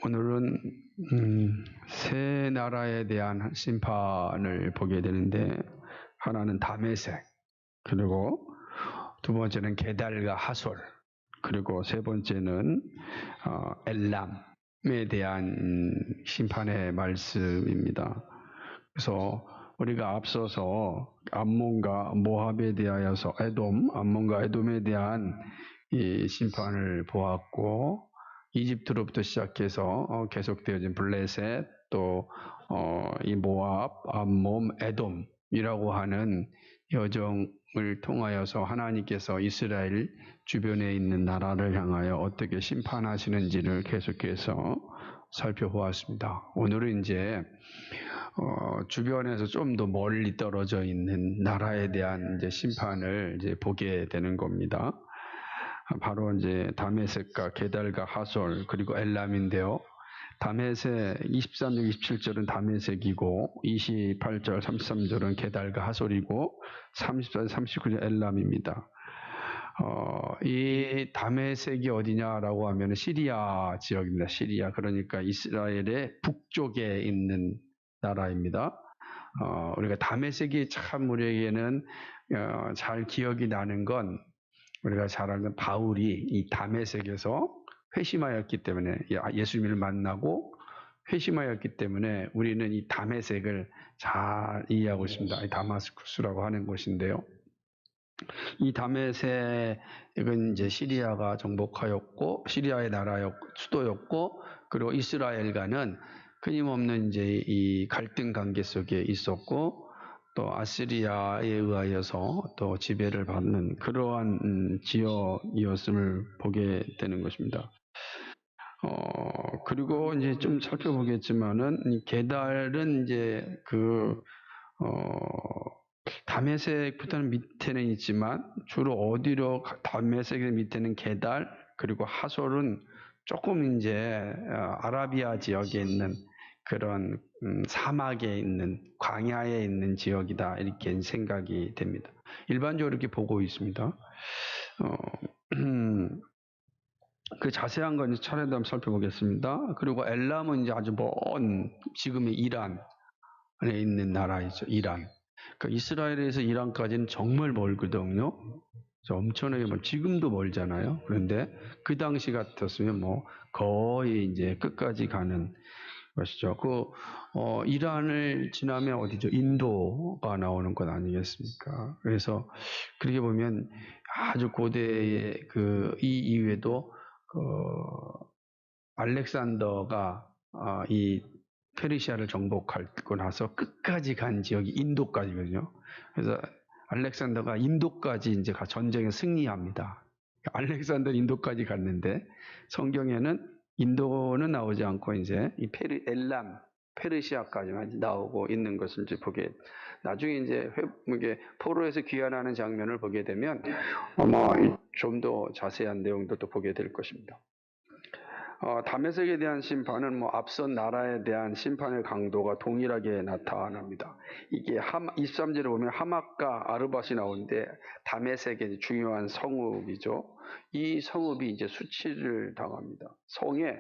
오늘은 세 나라에 대한 심판을 보게 되는데, 하나는 다메섹, 그리고 두 번째는 게달과 하솔, 그리고 세 번째는 엘람에 대한 심판의 말씀입니다. 그래서 우리가 앞서서 암몬과 모압에 대하여서 암몬과 에돔에 대한 이 심판을 보았고, 이집트로부터 시작해서 계속되어진 블레셋, 또 이 모압, 암몬, 에돔이라고 하는 여정을 통하여서 하나님께서 이스라엘 주변에 있는 나라를 향하여 어떻게 심판하시는지를 계속해서 살펴보았습니다. 오늘은 이제 주변에서 좀 더 멀리 떨어져 있는 나라에 대한 이제 심판을 이제 보게 되는 겁니다. 바로 이제 다메섹과 게달과 하솔, 그리고 엘람인데요. 다메섹 23절 27절은 다메섹이고 28절 33절은 게달과 하솔이고 34절 39절 엘람입니다. 이 다메섹이 어디냐라고 하면 시리아 지역입니다. 시리아, 그러니까 이스라엘의 북쪽에 있는 나라입니다. 우리가 다메섹이 참 우리에게는 잘 기억이 나는 건, 우리가 잘 아는 바울이 이 다메섹에서 회심하였기 때문에, 예수님을 만나고 회심하였기 때문에 우리는 이 다메섹을 잘 이해하고 있습니다. 다마스쿠스라고 하는 곳인데요. 이 다메섹은 이제 시리아가 정복하였고, 시리아의 수도였고, 그리고 이스라엘과는 끊임없는 이제 이 갈등 관계 속에 있었고, 또 아시리아에 의하여서 또 지배를 받는 그러한 지역이었음을 보게 되는 것입니다. 그리고 이제 좀 살펴보겠지만은, 이 게달은 이제 다메섹보다는 밑에는 있지만, 주로 어디로, 다메섹의 밑에는 게달, 그리고 하솔은 조금 이제 아라비아 지역에 있는 그런 사막에 있는, 광야에 있는 지역이다, 이렇게 생각이 됩니다. 일반적으로 이렇게 보고 있습니다. 그 자세한 건 차례로 한번 살펴보겠습니다. 그리고 엘람은 이제 아주 먼, 지금의 이란에 있는 나라이죠. 이란. 그러니까 이스라엘에서 이란까지는 정말 멀거든요. 엄청나게 지금도 멀잖아요. 그런데 그 당시 같았으면 뭐 거의 이제 끝까지 가는 것이죠. 이란을 지나면 어디죠? 인도가 나오는 것 아니겠습니까? 그래서 그렇게 보면 아주 고대의 이 이후에도 알렉산더가 이 페르시아를 정복하고 나서 끝까지 간 지역이 인도까지거든요. 그래서 알렉산더가 인도까지 이제 전쟁에 승리합니다. 알렉산더 인도까지 갔는데, 성경에는 인도는 나오지 않고 이제 이 엘람, 페르시아까지만 나오고 있는 것을 이제 나중에 이제 포로에서 귀환하는 장면을 보게 되면 아마 좀 더 자세한 내용들도 보게 될 것입니다. 다메섹에 대한 심판은 앞선 나라에 대한 심판의 강도가 동일하게 나타납니다. 이게 23절에 보면 하맛과 아르밧이 나오는데, 다메섹의 중요한 성읍이죠. 이 성읍이 이제 수치를 당합니다. 성에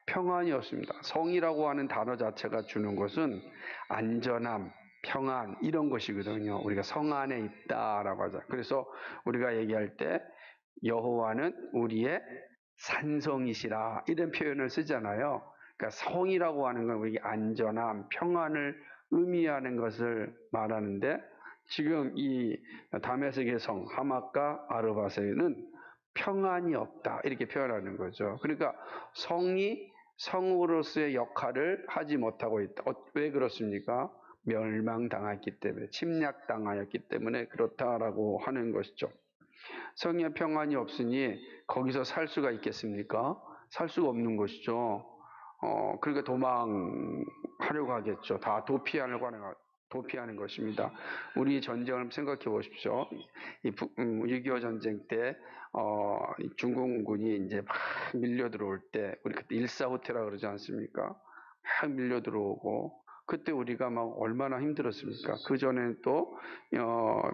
평안이 없습니다. 성이라고 하는 단어 자체가 주는 것은 안전함, 평안, 이런 것이거든요. 우리가 성 안에 있다라고 하죠. 그래서 우리가 얘기할 때 여호와는 우리의 산성이시라, 이런 표현을 쓰잖아요. 그러니까 성이라고 하는 건 우리 안전함, 평안을 의미하는 것을 말하는데, 지금 이 다메섹의 성 하맛과 아르밧에는 평안이 없다, 이렇게 표현하는 거죠. 그러니까 성이 성으로서의 역할을 하지 못하고 있다. 왜 그렇습니까? 멸망당했기 때문에, 침략당하였기 때문에 그렇다라고 하는 것이죠. 성의 평안이 없으니 거기서 살 수가 있겠습니까? 살 수가 없는 것이죠. 그러니까 도망하려고 하겠죠. 다 도피하는 것입니다. 우리 전쟁을 생각해 보십시오. 6.25 전쟁 때 중공군이 이제 막 밀려 들어올 때, 우리 그때 일사후퇴라 그러지 않습니까? 막 밀려 들어오고, 그때 우리가 막 얼마나 힘들었습니까? 그 전에 또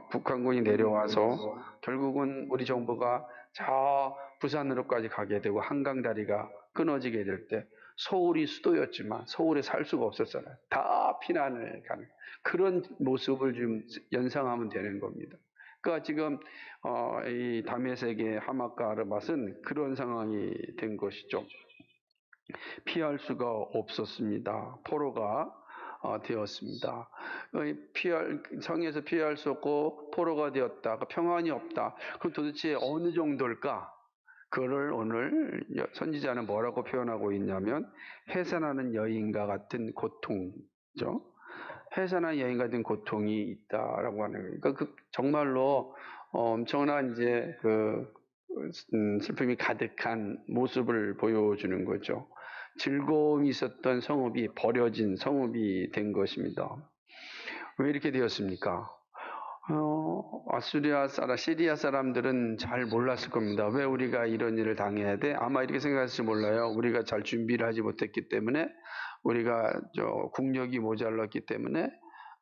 북한군이 내려와서 결국은 우리 정부가 저 부산으로까지 가게 되고 한강 다리가 끊어지게 될 때, 서울이 수도였지만 서울에 살 수가 없었잖아요. 다 피난을 가는 그런 모습을 좀 연상하면 되는 겁니다. 그러니까 지금 이 다메섹의 하맛과 아르밧은 그런 상황이 된 것이죠. 피할 수가 없었습니다. 포로가 되었습니다. 성에서 피할 수 없고 포로가 되었다. 평안이 없다. 그럼 도대체 어느 정도일까? 그거를 오늘 선지자는 뭐라고 표현하고 있냐면 해산하는 여인과 같은 고통이죠. 해산하는 여인 같은 고통이 있다라고 하는 거예요. 그러니까 정말로 엄청난 이제 슬픔이 가득한 모습을 보여주는 거죠. 즐거움이 있었던 성읍이 버려진 성읍이 된 것입니다. 왜 이렇게 되었습니까? 시리아 사람들은 잘 몰랐을 겁니다. 왜 우리가 이런 일을 당해야 돼? 아마 이렇게 생각할지 몰라요. 우리가 잘 준비를 하지 못했기 때문에, 우리가 국력이 모자랐기 때문에,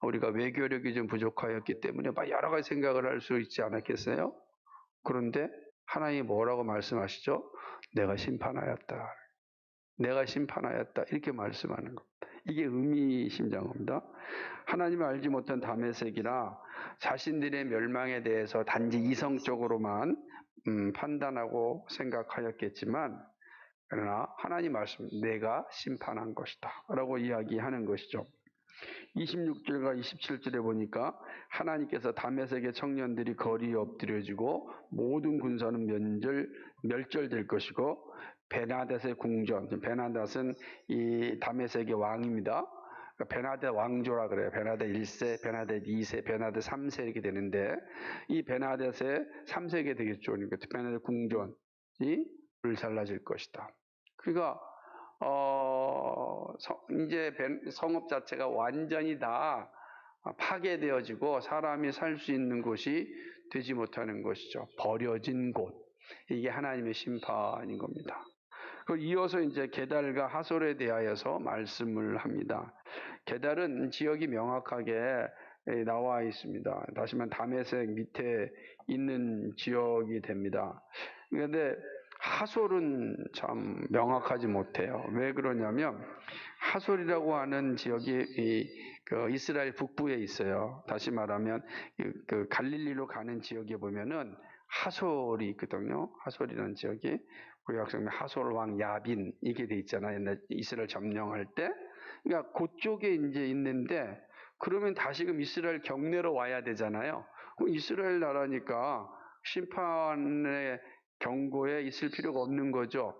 우리가 외교력이 좀 부족하였기 때문에, 막 여러 가지 생각을 할 수 있지 않았겠어요? 그런데 하나님이 뭐라고 말씀하시죠? 내가 심판하였다. 내가 심판하였다. 이렇게 말씀하는 겁니다. 이게 의미심장합니다. 하나님을 알지 못한 다메섹이라 자신들의 멸망에 대해서 단지 이성적으로만 판단하고 생각하였겠지만, 그러나 하나님 말씀, 내가 심판한 것이다 라고 이야기하는 것이죠. 26절과 27절에 보니까 하나님께서 다메섹의 청년들이 거리에 엎드려지고 모든 군사는 멸절될 것이고, 베나닷의 궁전, 베나닷은 이 다메섹의 왕입니다. 베나닷 왕조라 그래요. 베나닷 1세, 베나닷 2세, 베나닷 3세 이렇게 되는데, 이 베나닷의 3세가 되겠죠. 그러니까 베나닷 궁전이 불살라질 것이다. 그러니까 이제 성읍 자체가 완전히 다 파괴되어지고 사람이 살 수 있는 곳이 되지 못하는 것이죠. 버려진 곳. 이게 하나님의 심판인 겁니다. 이어서 이제 게달과 하솔에 대하여서 말씀을 합니다. 게달은 지역이 명확하게 나와 있습니다. 다시 말하면 다메섹 밑에 있는 지역이 됩니다. 그런데 하솔은 참 명확하지 못해요. 왜 그러냐면 하솔이라고 하는 지역이 이스라엘 북부에 있어요. 다시 말하면 그 갈릴리로 가는 지역에 보면은 하솔이 있거든요. 하솔이라는 지역이 구약성경 하솔 왕 야빈 이게 돼 있잖아요. 옛날 이스라엘 점령할 때. 그러니까 그쪽에 이제 있는데, 그러면 다시금 이스라엘 경내로 와야 되잖아요. 이스라엘 나라니까 심판의 경고에 있을 필요가 없는 거죠.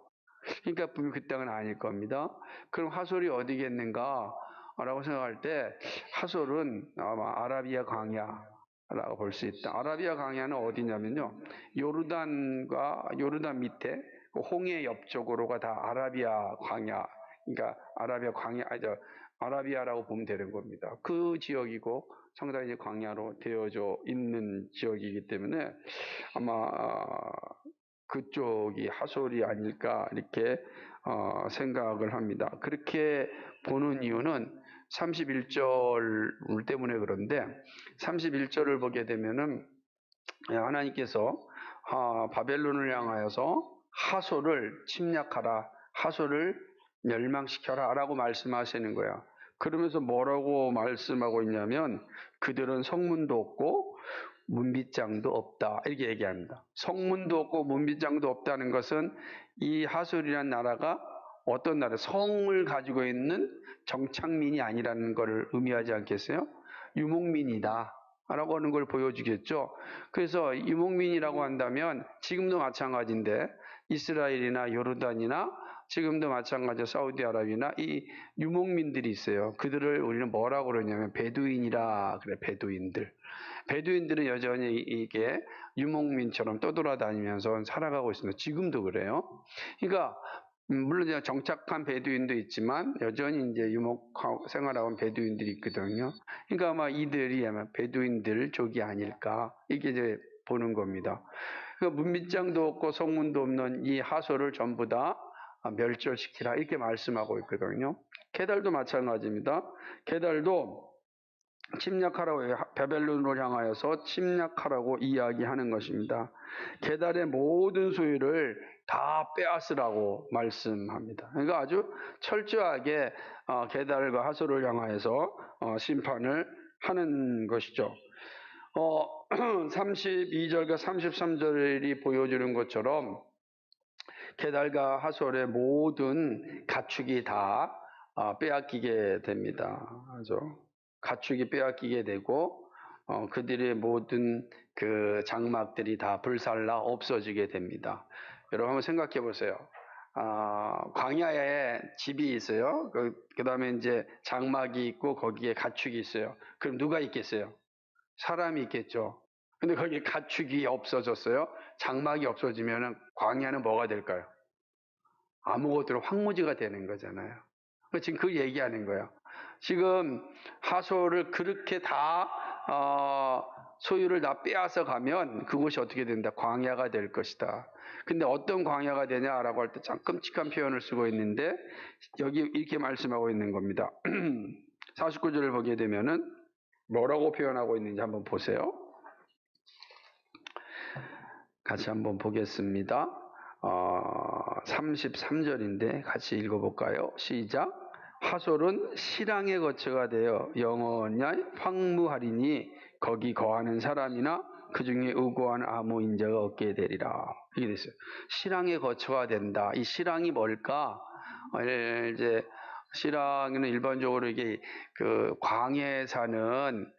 그러니까 분명 그 땅은 아닐 겁니다. 그럼 하솔이 어디겠는가? 라고 생각할 때 하솔은 아마 아라비아 광야라고 볼 수 있다. 아라비아 광야는 어디냐면요, 요르단 밑에 홍해 옆쪽으로가 다 아라비아 광야, 그러니까 아라비아 광야, 아라비아라고 보면 되는 겁니다. 그 지역이고 상당히 광야로 되어져 있는 지역이기 때문에 아마 그쪽이 하솔이 아닐까 이렇게 생각을 합니다. 그렇게 보는 이유는 31절 때문에 그런데, 31절을 보게 되면은 하나님께서 바벨론을 향하여서 하솔을 침략하라, 하솔을 멸망시켜라 라고 말씀하시는 거야. 그러면서 뭐라고 말씀하고 있냐면 그들은 성문도 없고 문빗장도 없다 이렇게 얘기합니다. 성문도 없고 문빗장도 없다는 것은 이 하솔이라는 나라가 어떤 나라, 성을 가지고 있는 정착민이 아니라는 것을 의미하지 않겠어요? 유목민이다 라고 하는 걸 보여주겠죠. 그래서 유목민이라고 한다면 지금도 마찬가지인데 이스라엘이나 요르단이나 지금도 마찬가지로 사우디아라비아나 이 유목민들이 있어요. 그들을 우리는 뭐라고 그러냐면 베두인이라 그래. 베두인들은 여전히 이게 유목민처럼 떠돌아다니면서 살아가고 있습니다. 지금도 그래요. 그러니까 물론 정착한 베두인도 있지만 여전히 이제 유목하고 생활하는 베두인들이 있거든요. 그러니까 아마 이들이 아마 베두인들 족이 아닐까 이게 이제 보는 겁니다. 그러니까 문빗장도 없고 성문도 없는 이 하솔을 전부 다 멸절시키라 이렇게 말씀하고 있거든요. 게달도 마찬가지입니다. 게달도 침략하라고, 바벨론을 향하여서 침략하라고 이야기하는 것입니다. 게달의 모든 소유를 다 빼앗으라고 말씀합니다. 그러니까 아주 철저하게 게달과 하솔을 향하여서 심판을 하는 것이죠. 32절과 33절이 보여주는 것처럼 게달과 하솔의 모든 가축이 다 빼앗기게 됩니다. 가축이 빼앗기게 되고 그들의 모든 그 장막들이 다 불살라 없어지게 됩니다. 여러분 한번 생각해 보세요. 광야에 집이 있어요. 그 다음에 이제 장막이 있고 거기에 가축이 있어요. 그럼 누가 있겠어요? 사람이 있겠죠. 근데 거기 가축이 없어졌어요. 장막이 없어지면 광야는 뭐가 될까요? 아무것도 황무지가 되는 거잖아요. 지금 그 얘기하는 거예요. 지금 하솔을 그렇게 다 소유를 다 빼앗아 가면 그곳이 어떻게 된다? 광야가 될 것이다. 근데 어떤 광야가 되냐라고 할 때 참 끔찍한 표현을 쓰고 있는데 여기 이렇게 말씀하고 있는 겁니다. 49절을 보게 되면은 뭐라고 표현하고 있는지 한번 보세요. 같이 한번 보겠습니다. 33절인데 같이 읽어볼까요? 시작. 하솔은 실랑의 거처가 되어 영원히 황무하리니 거기 거하는 사람이나 그 중에 의고한 아무 인자가 없게 되리라. 이렇게 됐어요. 실랑의 거처가 된다. 이 실랑이 뭘까? 이제 실랑은 일반적으로 이게 그 광야에 사는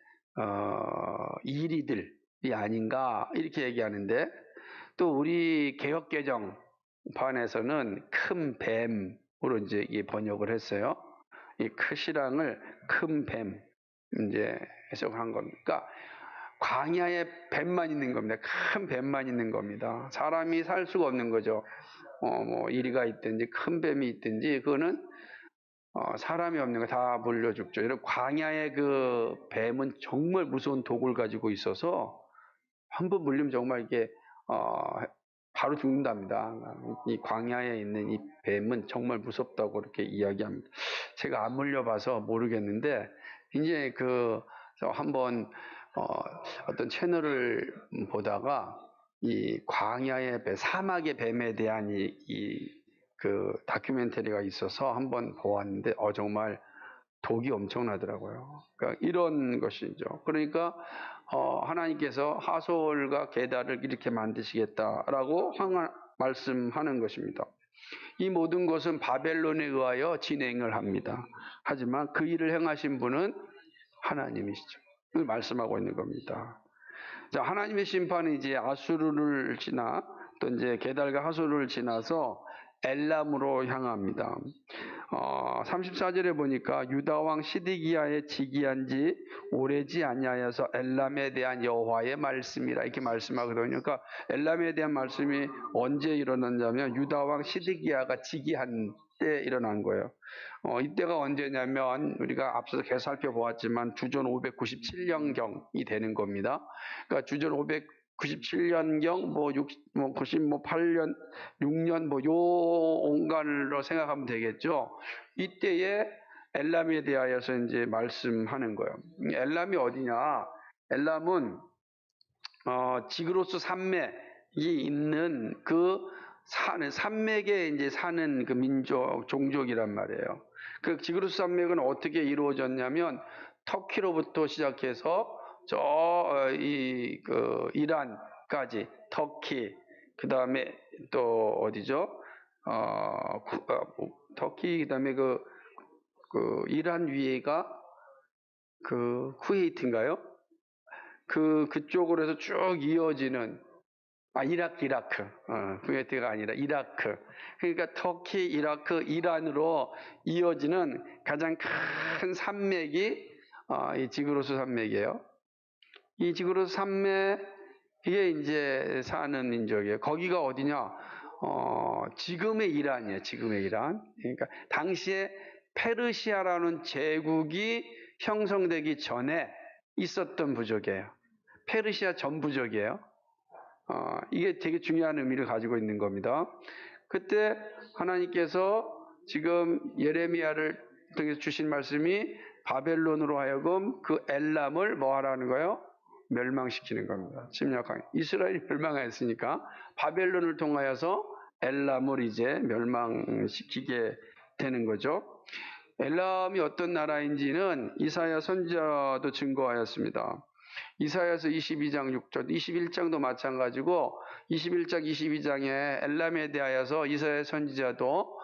이리들이 아닌가 이렇게 얘기하는데 또 우리 개혁개정판에서는 큰 뱀으로 이제 번역을 했어요. 이 크시랑을 큰 뱀 이제 해석한 겁니다. 그러니까 광야에 뱀만 있는 겁니다. 큰 뱀만 있는 겁니다. 사람이 살 수가 없는 거죠. 뭐 이리가 있든지 큰 뱀이 있든지 그거는 사람이 없는 거 다 물려 죽죠. 이런 광야의 그 뱀은 정말 무서운 독을 가지고 있어서 한 번 물리면 정말 이게 바로 죽는답니다. 이 광야에 있는 이 뱀은 정말 무섭다고 그렇게 이야기합니다. 제가 안 물려봐서 모르겠는데 이제 한번 어떤 채널을 보다가 이 광야의 뱀, 사막의 뱀에 대한 그 다큐멘터리가 있어서 한번 보았는데 정말 독이 엄청나더라고요. 그러니까 이런 것이죠. 그러니까 하나님께서 하솔과 게달을 이렇게 만드시겠다라고 말씀하는 것입니다. 이 모든 것은 바벨론에 의하여 진행을 합니다. 하지만 그 일을 행하신 분은 하나님이시죠. 이걸 말씀하고 있는 겁니다. 자, 하나님의 심판은 이제 아수르를 지나 또 이제 게달과 하솔을 지나서 엘람으로 향합니다. 34절에 보니까 유다 왕 시드기야의 즉위한 지 오래지 아니하여서 엘람에 대한 여호와의 말씀이라 이렇게 말씀하거든요. 그러니까 엘람에 대한 말씀이 언제 일어났냐면 유다 왕 시드기야가 즉위한 때 일어난 거예요. 이때가 언제냐면 우리가 앞서서 계속 살펴보았지만 주전 597년경이 되는 겁니다. 그러니까 주전 597년경 98년 6년 요 온간으로 생각하면 되겠죠. 이때에 엘람에 대하여서 이제 말씀하는 거예요. 엘람이 어디냐? 엘람은 지그로스 산맥이 있는 그 산맥에 이제 사는 그 민족 종족이란 말이에요. 그 지그로스 산맥은 어떻게 이루어졌냐면 터키로부터 시작해서 이란까지 터키 그 다음에 또 어디죠? 터키 그다음에 그 이란 위에가 그 쿠웨이트인가요? 그쪽으로 해서 쭉 이어지는 이라크. 쿠웨이트가 아니라 이라크. 그러니까 터키, 이라크, 이란으로 이어지는 가장 큰 산맥이 이 지그로스 산맥이에요. 이 지그로스 산맥 이게 이제 사는 민족이에요. 거기가 어디냐? 지금의 이란이에요. 지금의 이란. 그러니까 당시에 페르시아라는 제국이 형성되기 전에 있었던 부족이에요. 페르시아 전 부족이에요. 이게 되게 중요한 의미를 가지고 있는 겁니다. 그때 하나님께서 지금 예레미야를 통해서 주신 말씀이 바벨론으로 하여금 그 엘람을 뭐 하라는 거예요? 멸망시키는 겁니다. 침략하게. 이스라엘이 멸망하였으니까 바벨론을 통하여서 엘람을 이제 멸망시키게 되는 거죠. 엘람이 어떤 나라인지는 이사야 선지자도 증거하였습니다. 이사야서 22장 6절, 21장도 마찬가지고 21장, 22장에 엘람에 대하여서 이사야 선지자도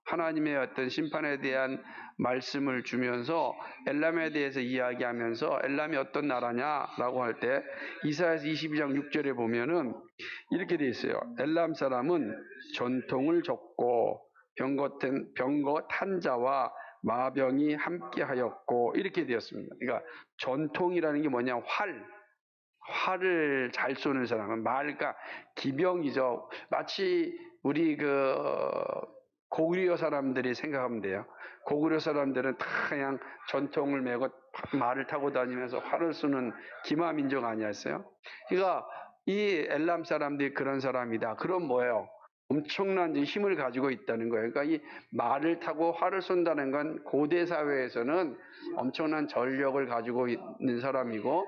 하나님의 어떤 심판에 대한 말씀을 주면서 엘람에 대해서 이야기하면서 엘람이 어떤 나라냐라고 할 때 이사야서 22장 6절에 보면은 이렇게 돼 있어요. 엘람 사람은 전통을 줬고 병거 탄 자와 마병이 함께하였고 이렇게 되었습니다. 그러니까 전통이라는 게 뭐냐, 활을 잘 쏘는 사람은 그러니까 기병이죠. 마치 우리 고구려 사람들이 생각하면 돼요. 고구려 사람들은 다 그냥 전통을 메고 말을 타고 다니면서 활을 쏘는 기마 민족 아니었어요? 그러니까 이 엘람 사람들이 그런 사람이다. 그럼 뭐예요? 엄청난 힘을 가지고 있다는 거예요. 그러니까 이 말을 타고 활을 쏜다는 건 고대 사회에서는 엄청난 전력을 가지고 있는 사람이고,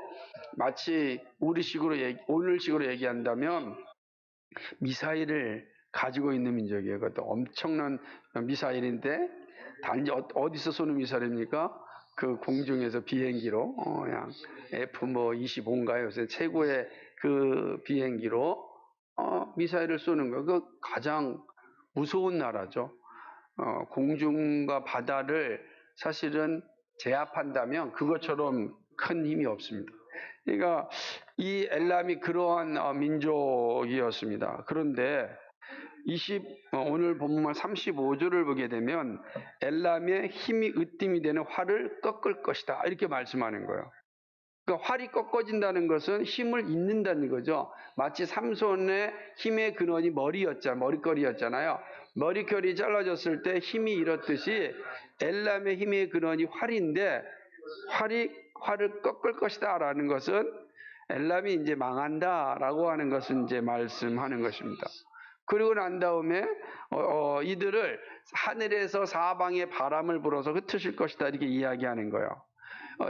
마치 오늘식으로 얘기한다면 미사일을 가지고 있는 민족이에요. 그것도 엄청난 미사일인데 단지 어디서 쏘는 미사일입니까? 그 공중에서 비행기로 그냥 F-25인가요? 요새 최고의 그 비행기로 미사일을 쏘는 거. 그 가장 무서운 나라죠. 공중과 바다를 사실은 제압한다면 그것처럼 큰 힘이 없습니다. 그러니까 이 엘람이 그러한 민족이었습니다. 그런데 오늘 본문 35절을 보게 되면 엘람의 힘이 으뜸이 되는 활을 꺾을 것이다, 이렇게 말씀하는 거예요. 그러니까 활이 꺾어진다는 것은 힘을 잃는다는 거죠. 마치 삼손의 힘의 근원이 머리거리였잖아요. 머리결이 잘라졌을 때 힘이 잃었듯이 엘람의 힘의 근원이 활인데 활을 꺾을 것이다라는 것은 엘람이 이제 망한다라고 하는 것을 이제 말씀하는 것입니다. 그리고 난 다음에 이들을 하늘에서 사방에 바람을 불어서 흩으실 것이다, 이렇게 이야기하는 거예요.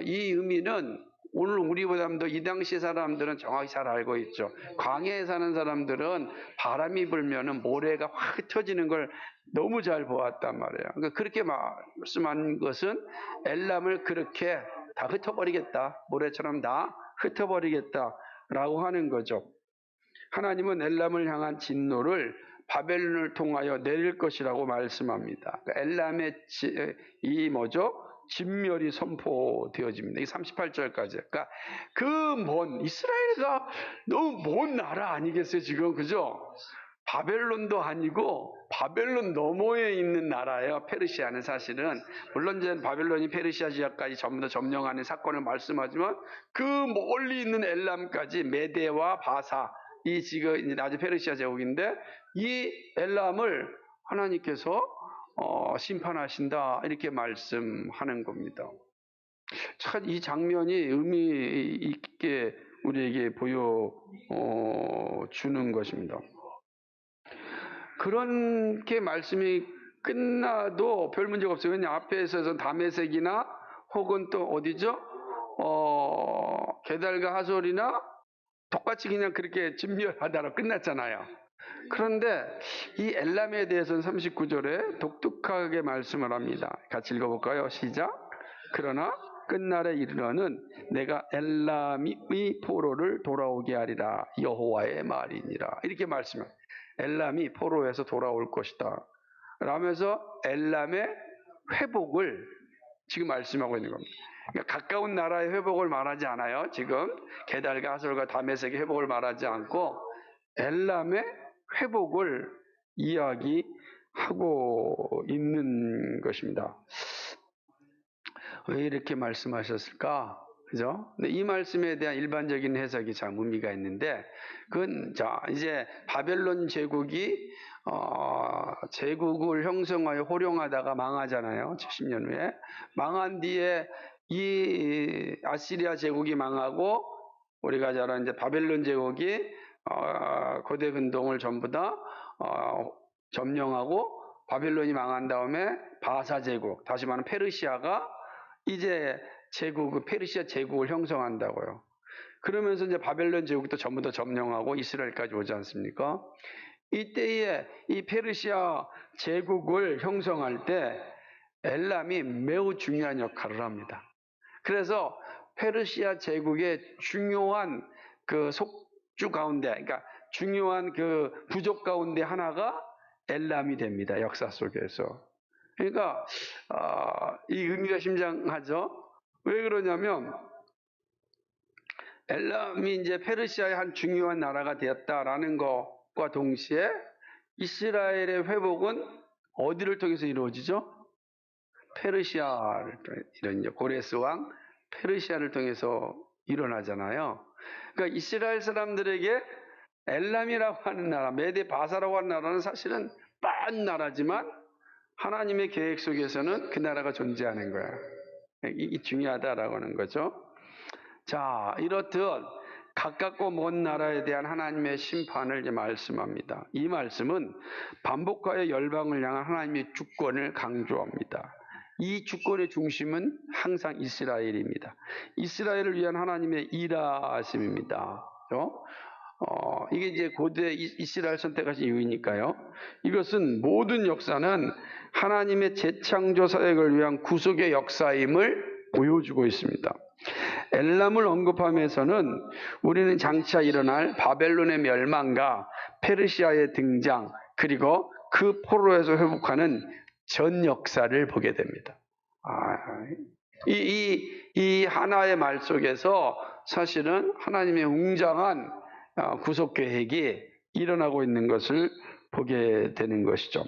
이 의미는 오늘 우리보다도 이 당시 사람들은 정확히 잘 알고 있죠. 광야에 사는 사람들은 바람이 불면은 모래가 확 흩어지는 걸 너무 잘 보았단 말이에요. 그러니까 그렇게 말씀한 것은 엘람을 그렇게 다 흩어버리겠다, 모래처럼 다 흩어버리겠다라고 하는 거죠. 하나님은 엘람을 향한 진노를 바벨론을 통하여 내릴 것이라고 말씀합니다. 그러니까 엘람의 진멸이 선포되어집니다. 이게 38절까지. 그러니까 이스라엘가 너무 먼 나라 아니겠어요, 지금, 그죠? 바벨론도 아니고 바벨론 너머에 있는 나라예요, 페르시아는. 사실은 물론 이제 바벨론이 페르시아 지역까지 전부 다 점령하는 사건을 말씀하지만 그 멀리 있는 엘람까지 메대와 바사, 이 지금 나중에 페르시아 제국인데 이 엘람을 하나님께서 심판하신다, 이렇게 말씀하는 겁니다. 참 이 장면이 의미 있게 우리에게 보여주는 것입니다. 그렇게 말씀이 끝나도 별 문제가 없어요. 왜냐, 앞에 있어서 다메섹이나 혹은 또 어디죠? 게달과 하솔이나 똑같이 그냥 그렇게 진멸하다로 끝났잖아요. 그런데 이 엘람에 대해서는 39절에 독특하게 말씀을 합니다. 같이 읽어볼까요? 시작. 그러나 끝날에 이르러는 내가 엘람의 포로를 돌아오게 하리라, 여호와의 말이니라, 이렇게 말씀합니다. 엘람이 포로에서 돌아올 것이다 라면서 엘람의 회복을 지금 말씀하고 있는 겁니다. 그러니까 가까운 나라의 회복을 말하지 않아요. 지금 게달과 하솔과 다메섹의 회복을 말하지 않고 엘람의 회복을 이야기하고 있는 것입니다. 왜 이렇게 말씀하셨을까? 그죠? 근데 이 말씀에 대한 일반적인 해석이 참 의미가 있는데, 그건 이제 바벨론 제국이 제국을 형성하여 호령하다가 망하잖아요. 70년 후에. 망한 뒤에 이 아시리아 제국이 망하고 우리가 잘 아는 이제 바벨론 제국이 고대 근동을 전부 다 점령하고 바벨론이 망한 다음에 바사 제국, 다시 말하면 페르시아가 이제 페르시아 제국을 형성한다고요. 그러면서 이제 바벨론 제국도 전부 다 점령하고 이스라엘까지 오지 않습니까? 이때에 이 페르시아 제국을 형성할 때 엘람이 매우 중요한 역할을 합니다. 그래서 페르시아 제국의 중요한 그 속주 가운데, 그러니까 중요한 그 부족 가운데 하나가 엘람이 됩니다. 역사 속에서. 그러니까 이 의미가 심장하죠. 왜 그러냐면 엘람이 이제 페르시아의 한 중요한 나라가 되었다라는 것과 동시에 이스라엘의 회복은 어디를 통해서 이루어지죠? 페르시아를 이런 고레스 왕 페르시아를 통해서 일어나잖아요. 그러니까 이스라엘 사람들에게 엘람이라고 하는 나라, 메데 바사라고 하는 나라는 사실은 빤 나라지만 하나님의 계획 속에서는 그 나라가 존재하는 거예요. 이게 중요하다라고 하는 거죠. 자, 이렇듯 가깝고 먼 나라에 대한 하나님의 심판을 이제 말씀합니다. 이 말씀은 반복하여 열방을 향한 하나님의 주권을 강조합니다. 이 주권의 중심은 항상 이스라엘입니다. 이스라엘을 위한 하나님의 일하심입니다. 이게 이제 고대 이스라엘 선택하신 이유니까요. 이것은 모든 역사는 하나님의 재창조 사역을 위한 구속의 역사임을 보여주고 있습니다. 엘람을 언급하면서는 우리는 장차 일어날 바벨론의 멸망과 페르시아의 등장, 그리고 그 포로에서 회복하는 전 역사를 보게 됩니다. 이 하나의 말 속에서 사실은 하나님의 웅장한 구속 계획이 일어나고 있는 것을 보게 되는 것이죠.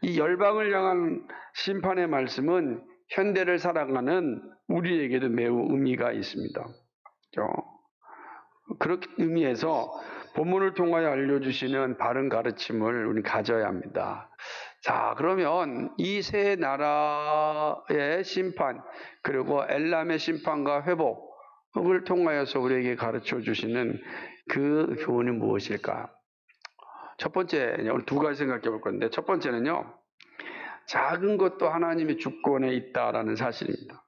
이 열방을 향한 심판의 말씀은 현대를 살아가는 우리에게도 매우 의미가 있습니다. 그렇게 의미에서 본문을 통하여 알려주시는 바른 가르침을 우리 가져야 합니다. 자, 그러면 이 세 나라의 심판, 그리고 엘람의 심판과 회복을 통하여서 우리에게 가르쳐 주시는 그 교훈이 무엇일까? 첫 번째, 오늘 두 가지 생각해 볼 건데, 첫 번째는요, 작은 것도 하나님의 주권에 있다라는 사실입니다.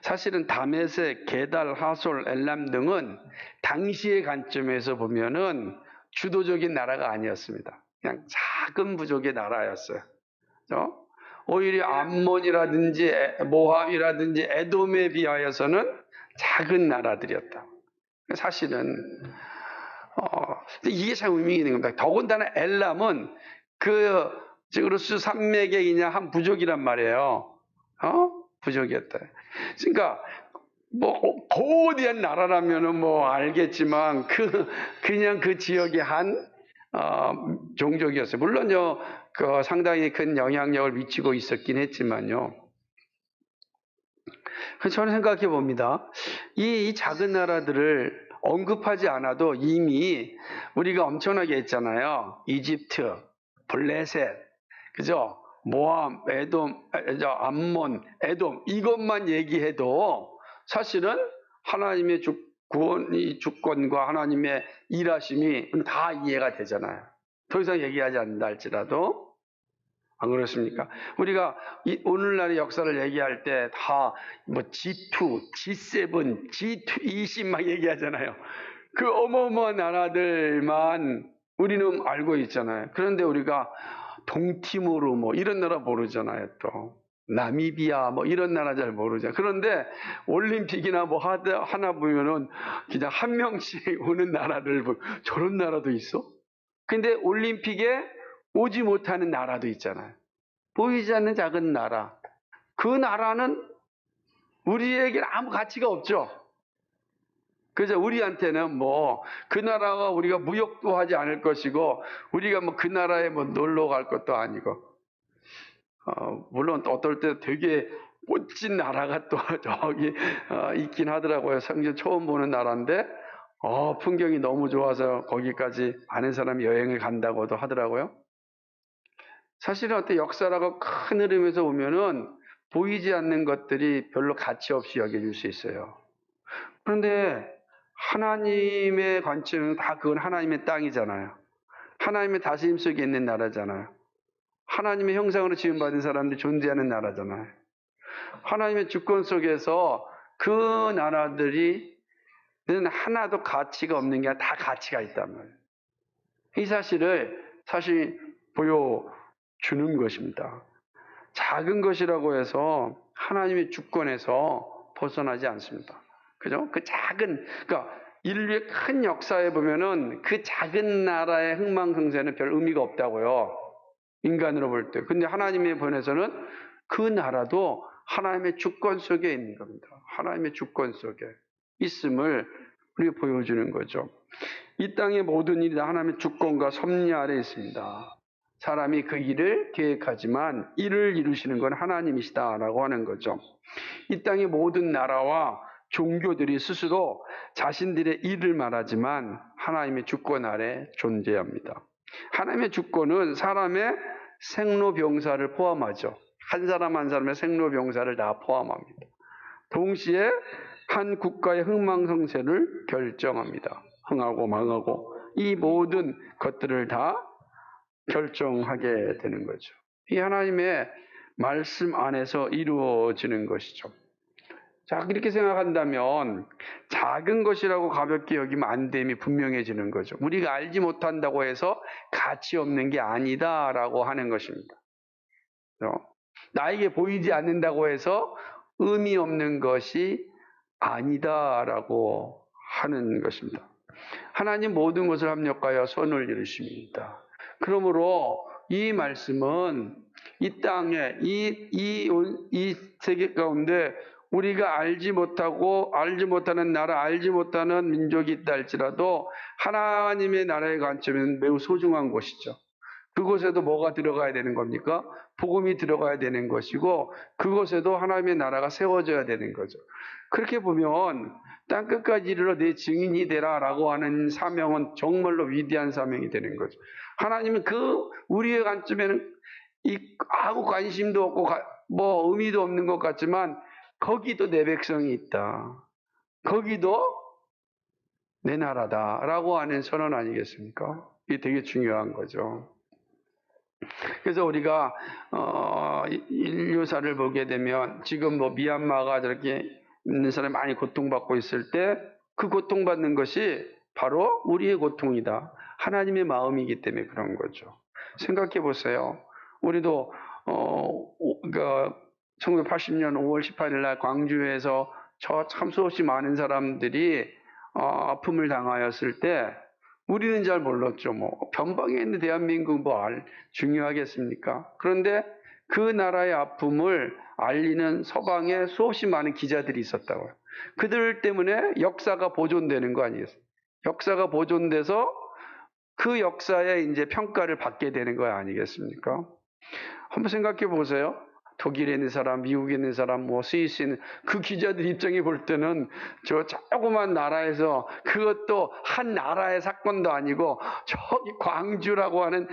사실은 다메섹, 게달, 하솔, 엘람 등은 당시의 관점에서 보면은 주도적인 나라가 아니었습니다. 그냥 작은 부족의 나라였어요. 오히려 암몬이라든지 모압이라든지 에돔에 비하여서는 작은 나라들이었다. 사실은 이게 참 의미 있는 겁니다. 더군다나 엘람은 그 루스 산맥의 그냥 한 부족이란 말이에요. 부족이었다. 그러니까 거대한 나라라면은 알겠지만 그냥 그 지역의 한 종족이었어요. 물론요, 상당히 큰 영향력을 미치고 있었긴 했지만요. 저는 생각해 봅니다. 이 작은 나라들을 언급하지 않아도 이미 우리가 엄청나게 했잖아요. 이집트, 블레셋, 그죠? 모압, 에돔, 암몬, 에돔 이것만 얘기해도 사실은 하나님의 주권과 하나님의 일하심이 다 이해가 되잖아요. 더 이상 얘기하지 않는다 할지라도. 안 그렇습니까? 우리가 오늘날의 역사를 얘기할 때 다 G2, G7, G20 막 얘기하잖아요. 그 어마어마한 나라들만 우리는 알고 있잖아요. 그런데 우리가 동티모르 이런 나라 모르잖아요. 또 나미비아 이런 나라 잘 모르잖아요. 그런데 올림픽이나 하나 보면은 그냥 한 명씩 오는 나라를 저런 나라도 있어? 근데 올림픽에 오지 못하는 나라도 있잖아요. 보이지 않는 작은 나라. 그 나라는 우리에게 아무 가치가 없죠. 그래서 우리한테는 그 나라가 우리가 무역도 하지 않을 것이고, 우리가 그 나라에 놀러 갈 것도 아니고, 물론 어떨 때 되게 멋진 나라가 또 저기 있긴 하더라고요. 성경 처음 보는 나라인데, 풍경이 너무 좋아서 거기까지 아는 사람이 여행을 간다고도 하더라고요. 사실은 어떤 역사라고 큰 흐름에서 보면은 보이지 않는 것들이 별로 가치 없이 여겨질 수 있어요. 그런데 하나님의 관점은 다 그건 하나님의 땅이잖아요. 하나님의 다스림 속에 있는 나라잖아요. 하나님의 형상으로 지음받은 사람들이 존재하는 나라잖아요. 하나님의 주권 속에서 그 나라들이 하나도 가치가 없는 게 아니라 다 가치가 있단 말이에요. 이 사실을 사실 보여주는 것입니다. 작은 것이라고 해서 하나님의 주권에서 벗어나지 않습니다. 그죠? 그러니까 인류의 큰 역사에 보면은 그 작은 나라의 흥망성쇠는 별 의미가 없다고요. 인간으로 볼 때. 근데 하나님의 본에서는 그 나라도 하나님의 주권 속에 있는 겁니다. 하나님의 주권 속에 있음을 우리가 보여주는 거죠. 이 땅의 모든 일이 다 하나님의 주권과 섭리 아래 있습니다. 사람이 그 일을 계획하지만 일을 이루시는 건 하나님이시다라고 하는 거죠. 이 땅의 모든 나라와 종교들이 스스로 자신들의 일을 말하지만 하나님의 주권 아래 존재합니다. 하나님의 주권은 사람의 생로병사를 포함하죠. 한 사람 한 사람의 생로병사를 다 포함합니다. 동시에 한 국가의 흥망성쇠를 결정합니다. 흥하고 망하고 이 모든 것들을 다 결정하게 되는 거죠. 이 하나님의 말씀 안에서 이루어지는 것이죠. 자, 그렇게 생각한다면 작은 것이라고 가볍게 여기면 안 됨이 분명해지는 거죠. 우리가 알지 못한다고 해서 가치 없는 게 아니다라고 하는 것입니다. 나에게 보이지 않는다고 해서 의미 없는 것이 아니다라고 하는 것입니다. 하나님 모든 것을 합력하여 선을 이루십니다. 그러므로 이 말씀은 이 땅에 이 세계 가운데 우리가 알지 못하는 나라, 알지 못하는 민족이 있다 할지라도 하나님의 나라의 관점에는 매우 소중한 곳이죠. 그곳에도 뭐가 들어가야 되는 겁니까? 복음이 들어가야 되는 것이고 그곳에도 하나님의 나라가 세워져야 되는 거죠. 그렇게 보면 땅끝까지 이르러 내 증인이 되라라고 하는 사명은 정말로 위대한 사명이 되는 거죠. 하나님은 우리의 관점에는 아무 관심도 없고 의미도 없는 것 같지만 거기도 내 백성이 있다. 거기도 내 나라다라고 하는 선언 아니겠습니까? 이게 되게 중요한 거죠. 그래서 우리가 인류사를 보게 되면 지금 미얀마가 저렇게 있는 사람이 많이 고통받고 있을 때 그 고통받는 것이 바로 우리의 고통이다. 하나님의 마음이기 때문에 그런 거죠. 생각해 보세요. 우리도 1980년 5월 18일 날 광주에서 참 수없이 많은 사람들이 아픔을 당하였을 때 우리는 잘 몰랐죠. 변방에 있는 대한민국 중요하겠습니까? 그런데 그 나라의 아픔을 알리는 서방에 수없이 많은 기자들이 있었다고요. 그들 때문에 역사가 보존되는 거 아니겠어요? 역사가 보존돼서 그 역사에 이제 평가를 받게 되는 거 아니겠습니까? 한번 생각해 보세요. 독일에 있는 사람, 미국에 있는 사람, 스위스에 있는 그 기자들 입장에 볼 때는 저 조그만 나라에서 그것도 한 나라의 사건도 아니고 저기 광주라고 하는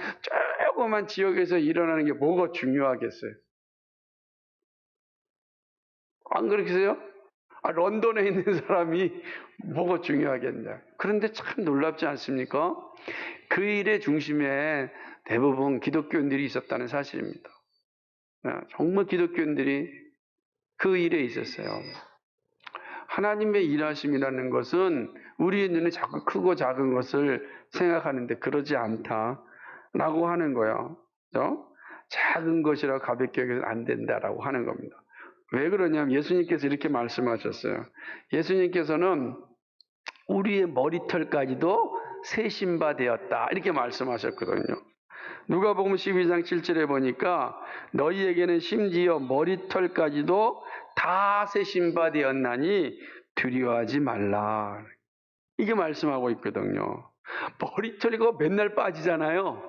조그만 지역에서 일어나는 게 뭐가 중요하겠어요? 안 그러세요? 런던에 있는 사람이 뭐가 중요하겠냐. 그런데 참 놀랍지 않습니까? 그 일의 중심에 대부분 기독교인들이 있었다는 사실입니다. 정말 기독교인들이 그 일에 있었어요. 하나님의 일하심이라는 것은 우리의 눈에 자꾸 크고 작은 것을 생각하는데 그러지 않다라고 하는 거예요. 작은 것이라 가볍게 여기서 안 된다라고 하는 겁니다. 왜 그러냐면 예수님께서 이렇게 말씀하셨어요. 예수님께서는 우리의 머리털까지도 세신 바 되었다 이렇게 말씀하셨거든요. 누가복음 12장 7절에 보니까 너희에게는 심지어 머리털까지도 다 세신 바 되었나니 두려워하지 말라. 이게 말씀하고 있거든요. 머리털이고 맨날 빠지잖아요.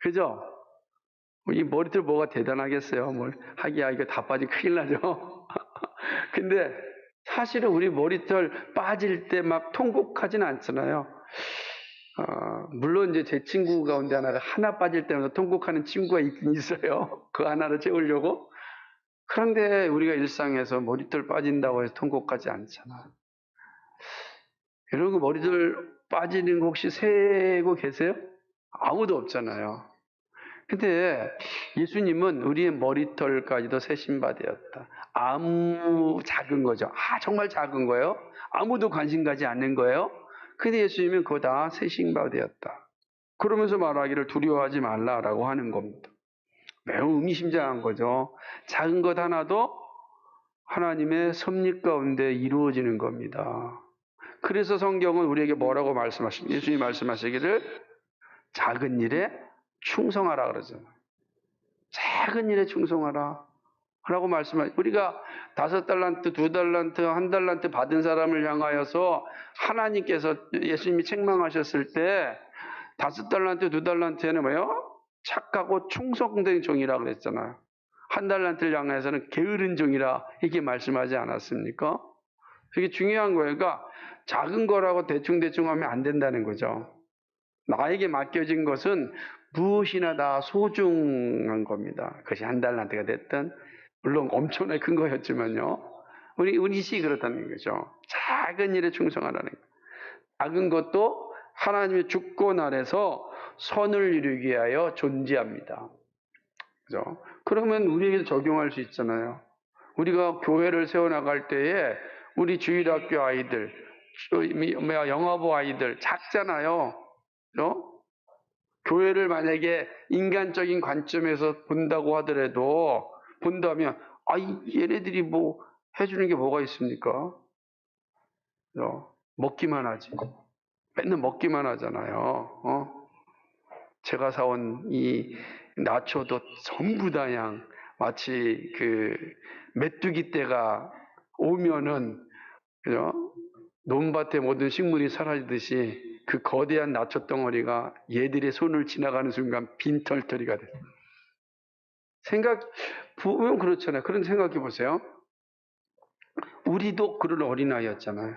그죠? 이 머리털 뭐가 대단하겠어요? 하기야 이거 다 빠지면 큰일 나죠. 근데 사실은 우리 머리털 빠질 때 막 통곡하진 않잖아요. 물론 이제 제 친구 가운데 하나 빠질 때마다 통곡하는 친구가 있긴 있어요. 그 하나를 채우려고. 그런데 우리가 일상에서 머리털 빠진다고 해서 통곡하지 않잖아. 여러분 머리털 빠지는 거 혹시 세고 계세요? 아무도 없잖아요. 근데 예수님은 우리의 머리털까지도 세신 바 되었다. 아무 작은 거죠. 정말 작은 거예요? 아무도 관심 가지 않는 거예요? 근데 예수님은 그거 다 세신 바 되었다. 그러면서 말하기를 두려워하지 말라라고 하는 겁니다. 매우 의미심장한 거죠. 작은 것 하나도 하나님의 섭리 가운데 이루어지는 겁니다. 그래서 성경은 우리에게 뭐라고 말씀하십니까? 예수님이 말씀하시기를 작은 일에 충성하라 그러잖아요. 작은 일에 충성하라 라고 말씀하시고, 우리가 5달란트, 2달란트, 1달란트 받은 사람을 향하여서 하나님께서 예수님이 책망하셨을 때 5달란트, 2달란트에는 뭐예요? 착하고 충성된 종이라 그랬잖아요. 1달란트를 향해서는 게으른 종이라 이렇게 말씀하지 않았습니까? 그게 중요한 거예요. 그러니까 작은 거라고 대충대충 하면 안 된다는 거죠. 나에게 맡겨진 것은 무엇이나 다 소중한 겁니다. 그것이 1달란트가 됐든, 물론 엄청나게 큰 거였지만요. 우리 시 그렇다는 거죠. 작은 일에 충성하라는 거예요. 작은 것도 하나님의 주권 아래서 선을 이루기 위하여 존재합니다. 그죠? 그러면 우리에게 적용할 수 있잖아요. 우리가 교회를 세워나갈 때에 우리 주일학교 아이들, 영화부 아이들 작잖아요. 그죠? 교회를 만약에 인간적인 관점에서 본다면, 얘네들이 뭐 해주는 게 뭐가 있습니까? 그죠? 먹기만 하지. 맨날 먹기만 하잖아요. 제가 사온 이 나초도 전부 다 그냥 마치 그 메뚜기 떼가 오면은, 그죠? 논밭의 모든 식물이 사라지듯이 그 거대한 나초 덩어리가 얘들의 손을 지나가는 순간 빈털터리가 돼요. 보면 그렇잖아요. 그런 생각해 보세요. 우리도 그런 어린아이였잖아요.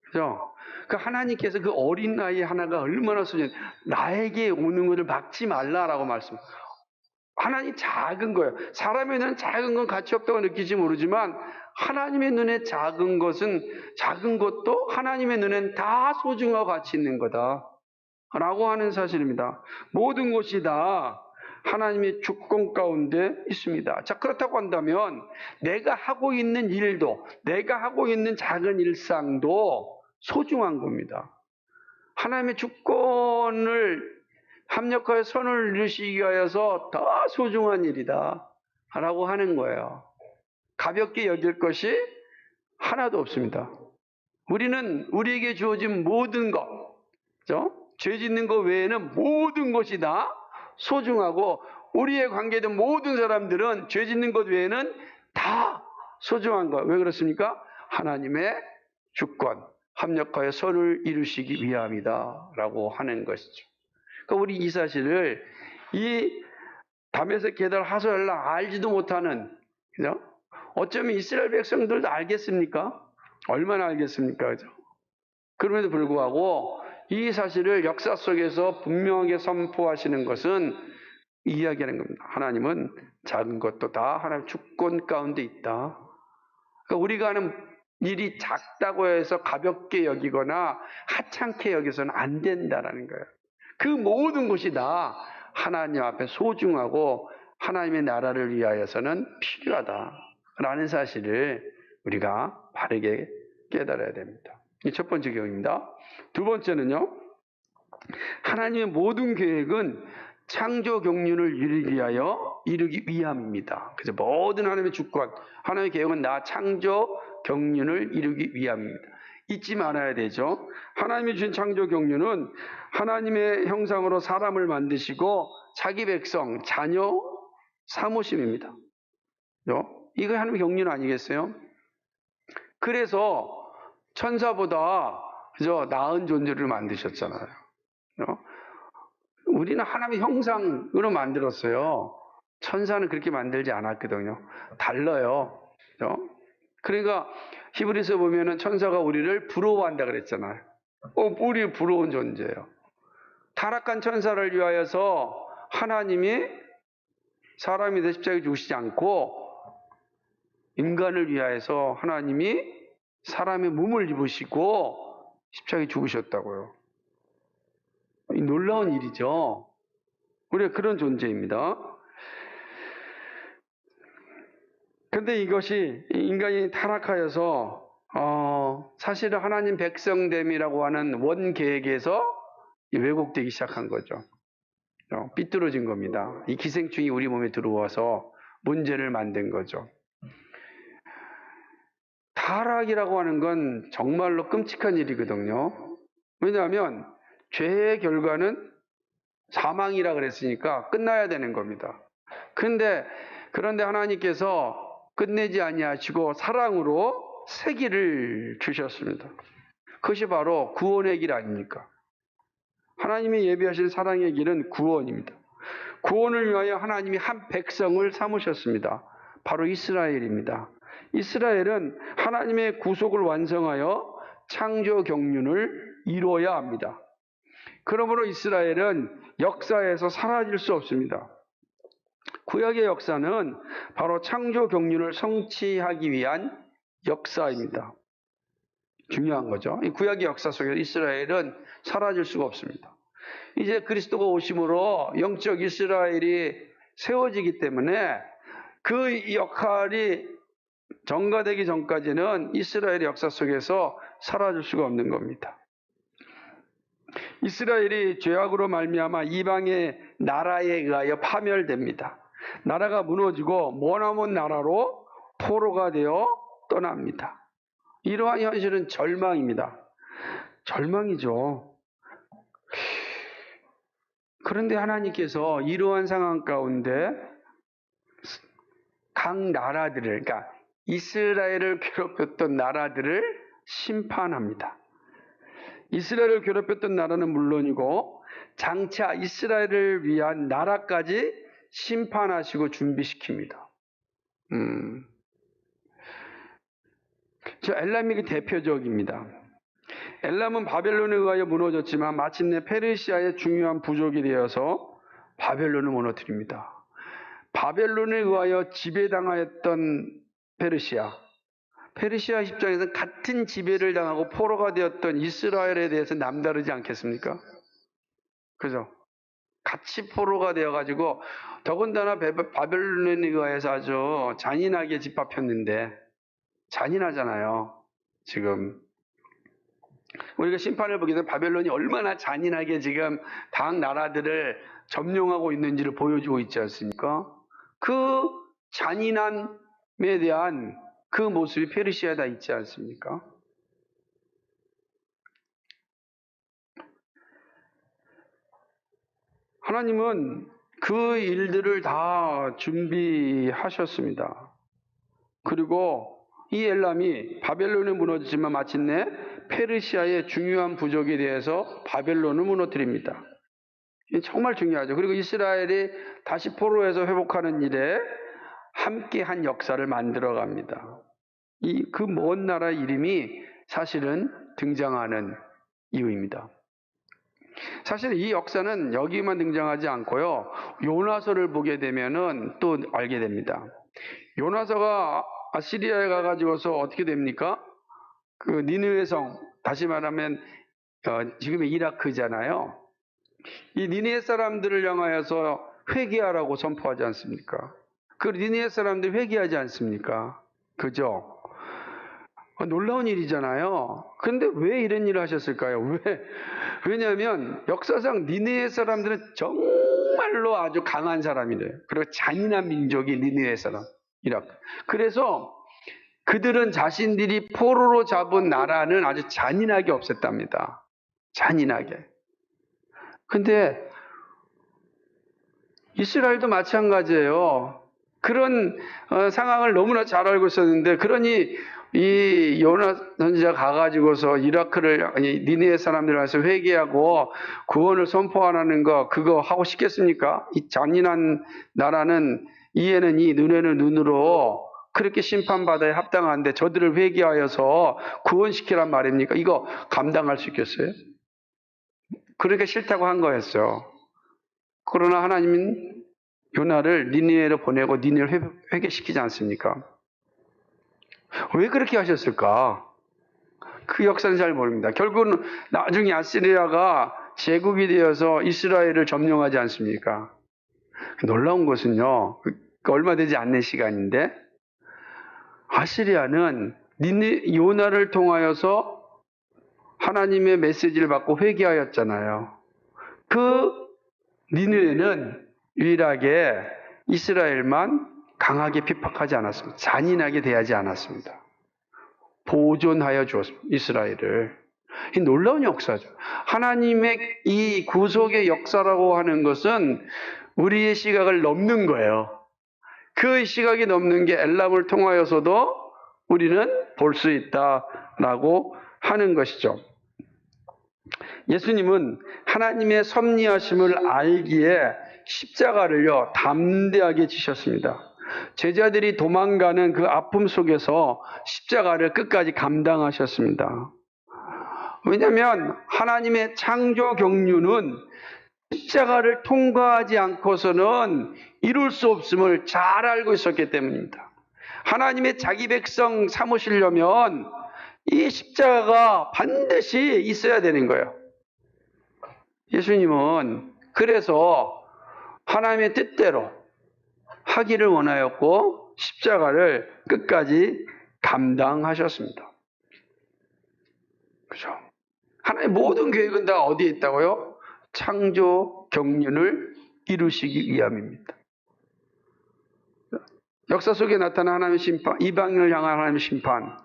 그죠? 그 하나님께서 그 어린아이 하나가 얼마나 소중해. 나에게 오는 것을 막지 말라라고 말씀. 하나님 작은 거예요. 사람의 눈은 작은 건 가치 없다고 느끼지 모르지만 하나님의 눈에 작은 것도 하나님의 눈엔 다 소중하고 가치 있는 거다 라고 하는 사실입니다. 모든 것이 다 하나님의 주권 가운데 있습니다. 자, 그렇다고 한다면 내가 하고 있는 일도, 내가 하고 있는 작은 일상도 소중한 겁니다. 하나님의 주권을 합력하여 선을 이루시기 위하여서 더 소중한 일이다 라고 하는 거예요. 가볍게 여길 것이 하나도 없습니다. 우리는 우리에게 주어진 모든 것, 그죠? 죄 짓는 것 외에는 모든 것이 다 소중하고, 우리의 관계된 모든 사람들은 죄 짓는 것 외에는 다 소중한 것. 왜 그렇습니까? 하나님의 주권, 합력하여 선을 이루시기 위함이다 라고 하는 것이죠. 그러니까 우리 이 사실을 이 담에색 계달 하소엘라 알지도 못하는, 그죠? 어쩌면 이스라엘 백성들도 알겠습니까? 얼마나 알겠습니까? 그죠? 그럼에도 불구하고 이 사실을 역사 속에서 분명하게 선포하시는 것은 이야기하는 겁니다. 하나님은 작은 것도 다 하나님 주권 가운데 있다. 그러니까 우리가 하는 일이 작다고 해서 가볍게 여기거나 하찮게 여기서는 안 된다라는 거예요. 그 모든 것이 다 하나님 앞에 소중하고 하나님의 나라를 위하여서는 필요하다라는 사실을 우리가 바르게 깨달아야 됩니다. 이 첫 번째 교훈입니다. 두 번째는요, 하나님의 모든 계획은 창조 경륜을 이루기 위함입니다. 그래서 모든 하나님의 주권, 하나님의 계획은 나 창조 경륜을 이루기 위함입니다. 잊지 말아야 되죠. 하나님이 주신 창조 경륜은 하나님의 형상으로 사람을 만드시고 자기 백성, 자녀 사모심입니다. 이거 하나님의 경륜 아니겠어요? 그래서 천사보다 나은 존재를 만드셨잖아요. 우리는 하나님의 형상으로 만들었어요. 천사는 그렇게 만들지 않았거든요. 달라요. 그러니까 히브리서 보면은 천사가 우리를 부러워한다 그랬잖아요. 우리 부러운 존재예요. 타락한 천사를 위하여서 하나님이 사람이 돼 십자가에 죽으시지 않고 인간을 위하여서 하나님이 사람의 몸을 입으시고 십자가에 죽으셨다고요. 이 놀라운 일이죠. 우리가 그런 존재입니다. 그런데 이것이 인간이 타락하여서 사실은 하나님 백성됨이라고 하는 원계획에서 왜곡되기 시작한 거죠. 삐뚤어진 겁니다. 이 기생충이 우리 몸에 들어와서 문제를 만든 거죠. 타락이라고 하는 건 정말로 끔찍한 일이거든요. 왜냐하면 죄의 결과는 사망이라 그랬으니까 끝나야 되는 겁니다. 그런데 하나님께서 끝내지 아니하시고 사랑으로 새 길을 주셨습니다. 그것이 바로 구원의 길 아닙니까? 하나님이 예비하신 사랑의 길은 구원입니다. 구원을 위하여 하나님이 한 백성을 삼으셨습니다. 바로 이스라엘입니다. 이스라엘은 하나님의 구속을 완성하여 창조 경륜을 이루어야 합니다. 그러므로 이스라엘은 역사에서 사라질 수 없습니다. 구약의 역사는 바로 창조 경륜을 성취하기 위한 역사입니다. 중요한 거죠. 이 구약의 역사 속에서 이스라엘은 사라질 수가 없습니다. 이제 그리스도가 오심으로 영적 이스라엘이 세워지기 때문에 그 역할이 전가되기 전까지는 이스라엘의 역사 속에서 사라질 수가 없는 겁니다. 이스라엘이 죄악으로 말미암아 이방의 나라에 의하여 파멸됩니다. 나라가 무너지고 머나먼 나라로 포로가 되어 떠납니다. 이러한 현실은 절망입니다. 절망이죠. 그런데 하나님께서 이러한 상황 가운데 각 나라들을, 그러니까 이스라엘을 괴롭혔던 나라들을 심판합니다. 이스라엘을 괴롭혔던 나라는 물론이고 장차 이스라엘을 위한 나라까지 심판하시고 준비시킵니다. 저 엘람이 대표적입니다. 엘람은 바벨론에 의하여 무너졌지만 마침내 페르시아의 중요한 부족이 되어서 바벨론을 무너뜨립니다. 바벨론에 의하여 지배당하였던 페르시아 입장에서는 같은 지배를 당하고 포로가 되었던 이스라엘에 대해서 남다르지 않겠습니까? 그죠? 같이 포로가 되어가지고 더군다나 바벨론에 의해서 아주 잔인하게 짓밟혔는데 잔인하잖아요. 지금 우리가 심판을 보게 되면 바벨론이 얼마나 잔인하게 지금 각 나라들을 점령하고 있는지를 보여주고 있지 않습니까? 그 잔인함에 대한 그 모습이 페르시아에 다 있지 않습니까? 하나님은 그 일들을 다 준비하셨습니다. 그리고 이 엘람이 바벨론에 무너지지만 마침내 페르시아의 중요한 부족에 대해서 바벨론을 무너뜨립니다. 정말 중요하죠. 그리고 이스라엘이 다시 포로에서 회복하는 일에 함께한 역사를 만들어갑니다. 그 먼 나라의 이름이 사실은 등장하는 이유입니다. 사실 이 역사는 여기만 등장하지 않고요. 요나서를 보게 되면은 또 알게 됩니다. 요나서가 아시리아에 가가지고서 어떻게 됩니까? 그 니느웨 성, 다시 말하면 지금의 이라크잖아요. 이 니느웨 사람들을 향하여서 회개하라고 선포하지 않습니까? 그 니느웨 사람들이 회개하지 않습니까? 그죠? 놀라운 일이잖아요. 그런데 왜 이런 일을 하셨을까요? 왜냐하면 역사상 니느웨 사람들은 정말로 아주 강한 사람이래요. 그리고 잔인한 민족이 니느웨 사람, 이라크. 그래서 그들은 자신들이 포로로 잡은 나라는 아주 잔인하게 없앴답니다. 잔인하게. 근데 이스라엘도 마찬가지예요. 그런 상황을 너무나 잘 알고 있었는데, 그러니 이 요나 선지자 가가지고서 니느웨 사람들을 와서 회개하고 구원을 선포하라는 거, 그거 하고 싶겠습니까? 이 잔인한 나라는 이에는 이, 눈에는 눈으로 그렇게 심판받아야 합당한데 저들을 회개하여서 구원시키란 말입니까? 이거 감당할 수 있겠어요? 그러니까 싫다고 한 거였어요. 그러나 하나님은 요나를 니느웨로 보내고 니느웨를 회개시키지 않습니까? 왜 그렇게 하셨을까? 그 역사는 잘 모릅니다. 결국은 나중에 아시리아가 제국이 되어서 이스라엘을 점령하지 않습니까? 놀라운 것은요, 얼마 되지 않는 시간인데 아시리아는 요나를 통하여서 하나님의 메시지를 받고 회개하였잖아요. 그 니느웨는 유일하게 이스라엘만 강하게 핍박하지 않았습니다. 잔인하게 대하지 않았습니다. 보존하여 주었습니다. 이스라엘을. 이 놀라운 역사죠. 하나님의 이 구속의 역사라고 하는 것은 우리의 시각을 넘는 거예요. 그 시각이 넘는 게 엘람을 통하여서도 우리는 볼 수 있다라고 하는 것이죠. 예수님은 하나님의 섭리하심을 알기에 십자가를요 담대하게 지셨습니다. 제자들이 도망가는 그 아픔 속에서 십자가를 끝까지 감당하셨습니다. 왜냐하면 하나님의 창조 경륜은 십자가를 통과하지 않고서는 이룰 수 없음을 잘 알고 있었기 때문입니다. 하나님의 자기 백성 삼으시려면 이 십자가가 반드시 있어야 되는 거예요. 예수님은 그래서 하나님의 뜻대로 하기를 원하였고 십자가를 끝까지 감당하셨습니다. 그죠? 하나님의 모든 계획은 다 어디에 있다고요? 창조 경륜을 이루시기 위함입니다. 역사 속에 나타난 하나님의 심판, 이방인을 향한 하나님의 심판,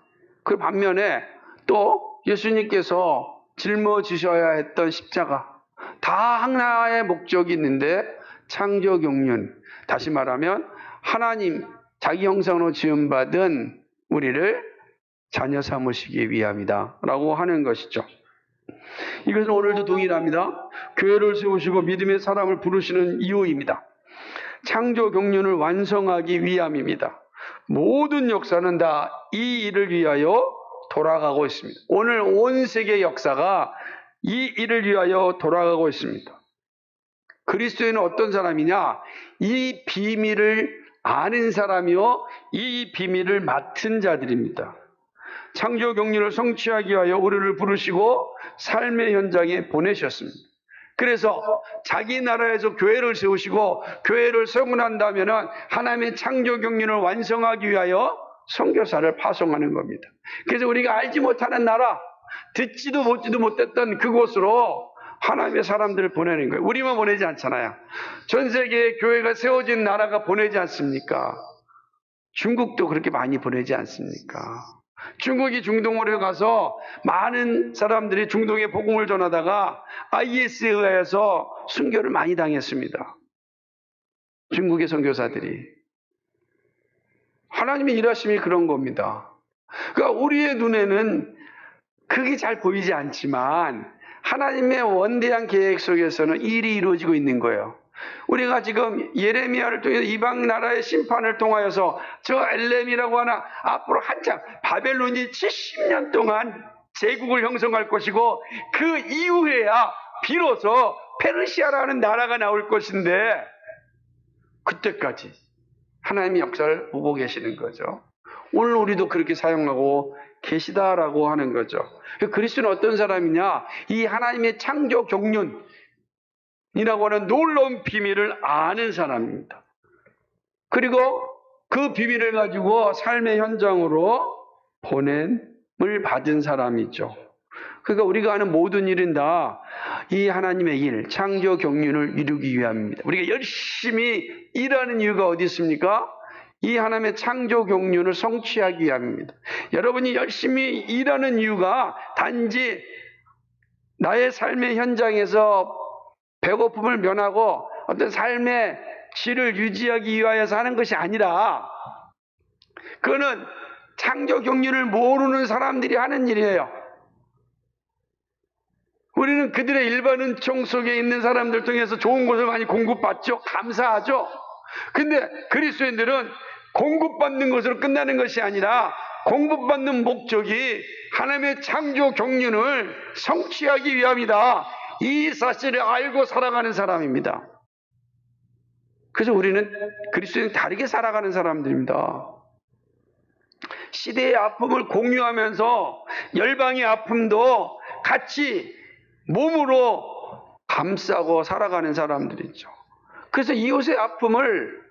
그 반면에 또 예수님께서 짊어지셔야 했던 십자가, 다 하나의 목적이 있는데 창조 경륜, 다시 말하면 하나님 자기 형상으로 지음받은 우리를 자녀 삼으시기 위함이다 라고 하는 것이죠. 이것은 오늘도 동일합니다. 교회를 세우시고 믿음의 사람을 부르시는 이유입니다. 창조 경륜을 완성하기 위함입니다. 모든 역사는 다 이 일을 위하여 돌아가고 있습니다. 오늘 온 세계 역사가 이 일을 위하여 돌아가고 있습니다. 그리스도인은 어떤 사람이냐? 이 비밀을 아는 사람이요, 이 비밀을 맡은 자들입니다. 창조 경륜을 성취하기 위하여 우리를 부르시고 삶의 현장에 보내셨습니다. 그래서 자기 나라에서 교회를 세우시고 교회를 세우고 난 다음에는 하나님의 창조 경륜을 완성하기 위하여 선교사를 파송하는 겁니다. 그래서 우리가 알지 못하는 나라, 듣지도 보지도 못했던 그곳으로 하나님의 사람들을 보내는 거예요. 우리만 보내지 않잖아요. 전 세계에 교회가 세워진 나라가 보내지 않습니까? 중국도 그렇게 많이 보내지 않습니까? 중국이 중동으로 가서 많은 사람들이 중동에 복음을 전하다가 IS에 의해서 순교를 많이 당했습니다. 중국의 선교사들이. 하나님의 일하심이 그런 겁니다. 그러니까 우리의 눈에는 그게 잘 보이지 않지만 하나님의 원대한 계획 속에서는 일이 이루어지고 있는 거예요. 우리가 지금 예레미야를 통해서 이방 나라의 심판을 통하여서 저 엘렘이라고 하나 앞으로 한참 바벨론이 70년 동안 제국을 형성할 것이고 그 이후에야 비로소 페르시아라는 나라가 나올 것인데 그때까지 하나님의 역사를 보고 계시는 거죠. 오늘 우리도 그렇게 사용하고 계시다라고 하는 거죠. 그리스도는 어떤 사람이냐? 이 하나님의 창조 경륜이라고 하는 놀라운 비밀을 아는 사람입니다. 그리고 그 비밀을 가지고 삶의 현장으로 보냄을 받은 사람이죠. 그러니까 우리가 하는 모든 일은 다 이 하나님의 일, 창조 경륜을 이루기 위함입니다. 우리가 열심히 일하는 이유가 어디 있습니까? 이 하나님의 창조 경륜을 성취하기 위함입니다. 여러분이 열심히 일하는 이유가 단지 나의 삶의 현장에서 배고픔을 면하고 어떤 삶의 질을 유지하기 위하여서 하는 것이 아니라 그거는 창조 경륜을 모르는 사람들이 하는 일이에요. 우리는 그들의 일반 은총 속에 있는 사람들 통해서 좋은 것을 많이 공급받죠. 감사하죠. 근데 그리스도인들은 공급받는 것으로 끝나는 것이 아니라 공급받는 목적이 하나님의 창조 경륜을 성취하기 위함이다. 이 사실을 알고 살아가는 사람입니다. 그래서 우리는 그리스도인 다르게 살아가는 사람들입니다. 시대의 아픔을 공유하면서 열방의 아픔도 같이 몸으로 감싸고 살아가는 사람들이죠. 그래서 이웃의 아픔을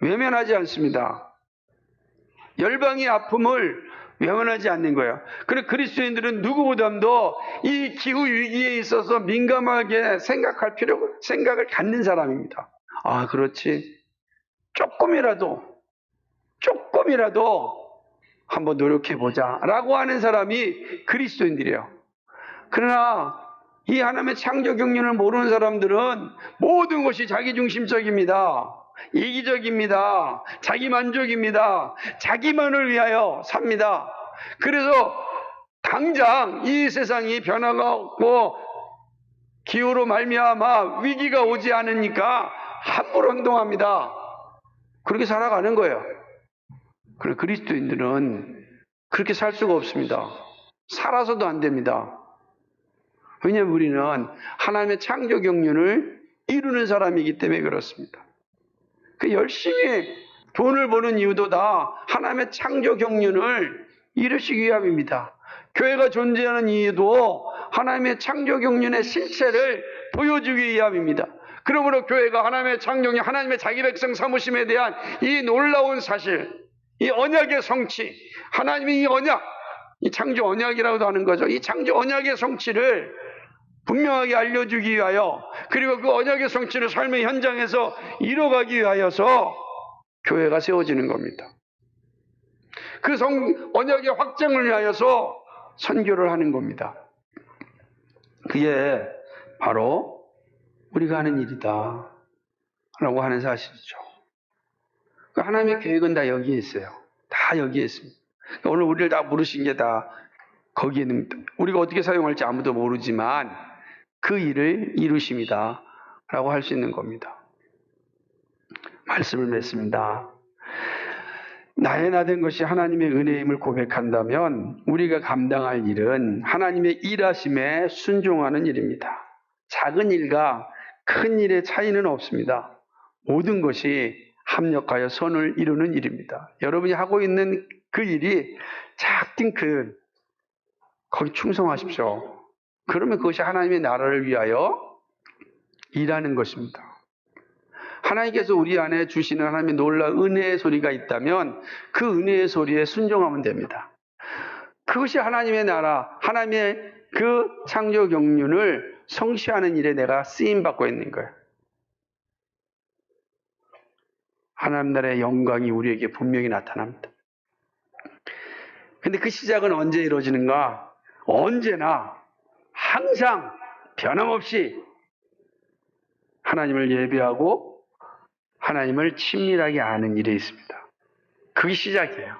외면하지 않습니다. 열방의 아픔을 외면하지 않는 거예요. 그리고 그리스도인들은 누구보다도 이 기후 위기에 있어서 민감하게 생각을 갖는 사람입니다. 아, 그렇지. 조금이라도 한번 노력해보자 라고 하는 사람이 그리스도인들이에요. 그러나 이 하나님의 창조 경륜을 모르는 사람들은 모든 것이 자기중심적입니다. 이기적입니다. 자기만족입니다. 자기만을 위하여 삽니다. 그래서 당장 이 세상이 변화가 없고 기후로 말미암아 위기가 오지 않으니까 함부로 행동합니다. 그렇게 살아가는 거예요. 그리고 그리스도인들은 그렇게 살 수가 없습니다. 살아서도 안 됩니다. 왜냐하면 우리는 하나님의 창조 경륜을 이루는 사람이기 때문에 그렇습니다. 그 열심히 돈을 버는 이유도 다 하나님의 창조 경륜을 이루시기 위함입니다. 교회가 존재하는 이유도 하나님의 창조 경륜의 실체를 보여주기 위함입니다. 그러므로 교회가 하나님의 창조경, 하나님의 자기 백성 삼으심에 대한 이 놀라운 사실, 이 언약의 성취, 하나님의 이 언약, 이 창조 언약이라고도 하는 거죠. 이 창조 언약의 성취를 분명하게 알려주기 위하여, 그리고 그 언약의 성취를 삶의 현장에서 이뤄가기 위하여서 교회가 세워지는 겁니다. 그 언약의 확장을 위하여서 선교를 하는 겁니다. 그게 바로 우리가 하는 일이다 라고 하는 사실이죠. 하나님의 계획은 다 여기에 있어요. 다 여기에 있습니다. 오늘 우리를 다 부르신 게 다 거기에 있는, 우리가 어떻게 사용할지 아무도 모르지만 그 일을 이루심이다 라고 할 수 있는 겁니다. 말씀을 맺습니다. 나의 나 된 것이 하나님의 은혜임을 고백한다면 우리가 감당할 일은 하나님의 일하심에 순종하는 일입니다. 작은 일과 큰 일의 차이는 없습니다. 모든 것이 합력하여 선을 이루는 일입니다. 여러분이 하고 있는 그 일이 작든 큰, 거기 충성하십시오. 그러면 그것이 하나님의 나라를 위하여 일하는 것입니다. 하나님께서 우리 안에 주시는 하나님의 놀라운 은혜의 소리가 있다면 그 은혜의 소리에 순종하면 됩니다. 그것이 하나님의 나라, 하나님의 그 창조 경륜을 성취하는 일에 내가 쓰임받고 있는 거예요. 하나님 나라의 영광이 우리에게 분명히 나타납니다. 근데 그 시작은 언제 이루어지는가? 언제나 항상 변함없이 하나님을 예배하고 하나님을 친밀하게 아는 일에 있습니다. 그게 시작이에요.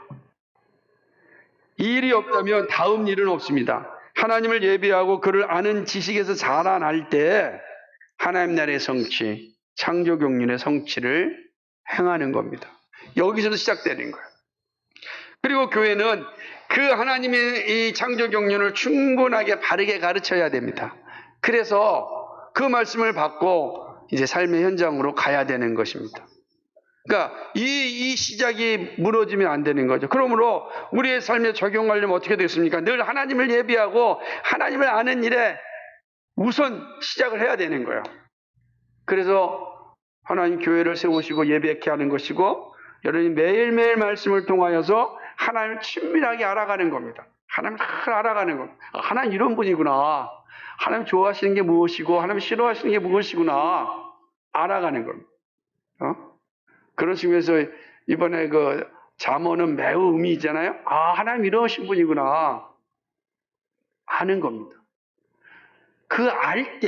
이 일이 없다면 다음 일은 없습니다. 하나님을 예배하고 그를 아는 지식에서 자라날 때 하나님 나라의 성취, 창조 경륜의 성취를 행하는 겁니다. 여기서도 시작되는 거예요. 그리고 교회는 그 하나님의 이 창조 경륜을 충분하게 바르게 가르쳐야 됩니다. 그래서 그 말씀을 받고 이제 삶의 현장으로 가야 되는 것입니다. 그러니까 이 시작이 무너지면 안 되는 거죠. 그러므로 우리의 삶에 적용하려면 어떻게 되겠습니까? 늘 하나님을 예배하고 하나님을 아는 일에 우선 시작을 해야 되는 거예요. 그래서 하나님 교회를 세우시고 예배케 하는 것이고 여러분이 매일매일 말씀을 통하여서 하나님을 친밀하게 알아가는 겁니다. 하나님을 잘 알아가는 겁니다. 하나님 이런 분이구나. 하나님 좋아하시는 게 무엇이고 하나님 싫어하시는 게 무엇이구나 알아가는 겁니다. 그런 측면에서 이번에 그 잠언은 매우 의미 있잖아요. 아, 하나님 이러신 분이구나 아는 겁니다. 그 알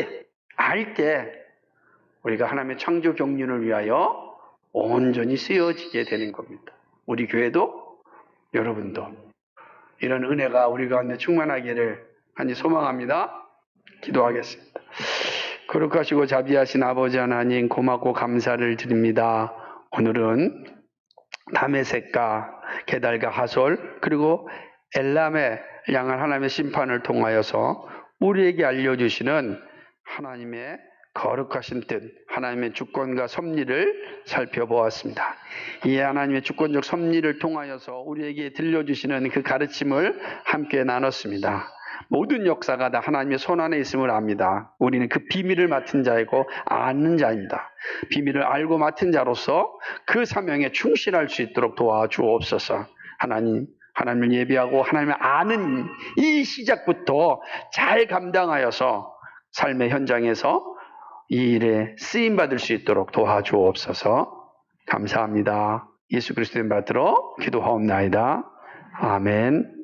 때 우리가 하나님의 창조 경륜을 위하여 온전히 쓰여지게 되는 겁니다. 우리 교회도 여러분도 이런 은혜가 우리 가운데 충만하기를 간절히 소망합니다. 기도하겠습니다. 거룩하시고 자비하신 아버지 하나님 고맙고 감사를 드립니다. 오늘은 다메섹과 게달과 하솔 그리고 엘람에 향한 하나님의 심판을 통하여서 우리에게 알려주시는 하나님의 거룩하신 뜻, 하나님의 주권과 섭리를 살펴보았습니다. 이 하나님의 주권적 섭리를 통하여서 우리에게 들려주시는 그 가르침을 함께 나눴습니다. 모든 역사가 다 하나님의 손 안에 있음을 압니다. 우리는 그 비밀을 맡은 자이고 아는 자입니다. 비밀을 알고 맡은 자로서 그 사명에 충실할 수 있도록 도와주옵소서. 하나님, 하나님을 예배하고 하나님을 아는 이 시작부터 잘 감당하여서 삶의 현장에서 이 일에 쓰임받을 수 있도록 도와주옵소서. 감사합니다. 예수 그리스도의 받들어 기도하옵나이다. 아멘.